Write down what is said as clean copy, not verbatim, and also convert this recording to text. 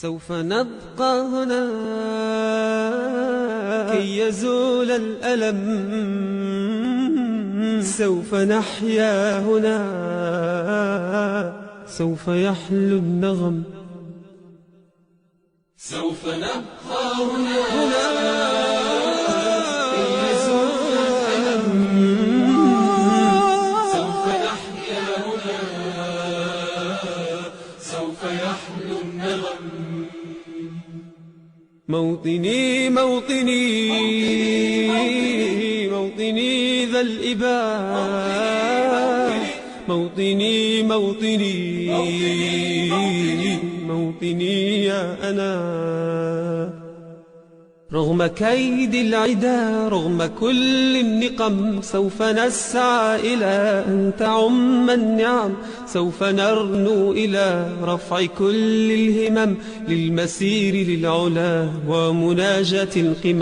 سوف نبقى هنا كي يزول الألم، سوف نحيا هنا، سوف يحلو النغم. سوف نبقى هنا كي يزول الألم، سوف نحيا هنا، سوف يحلو النغم. موطني موطني موطني ذا الإباء، موطني موطني موطني يا أنا. رغم كيد العدا، رغم كل النقم، سوف نسعى إلى أن تعم النعم، سوف نرنو إلى رفع كل الهمم، للمسير للعلا ومناجاة القمم.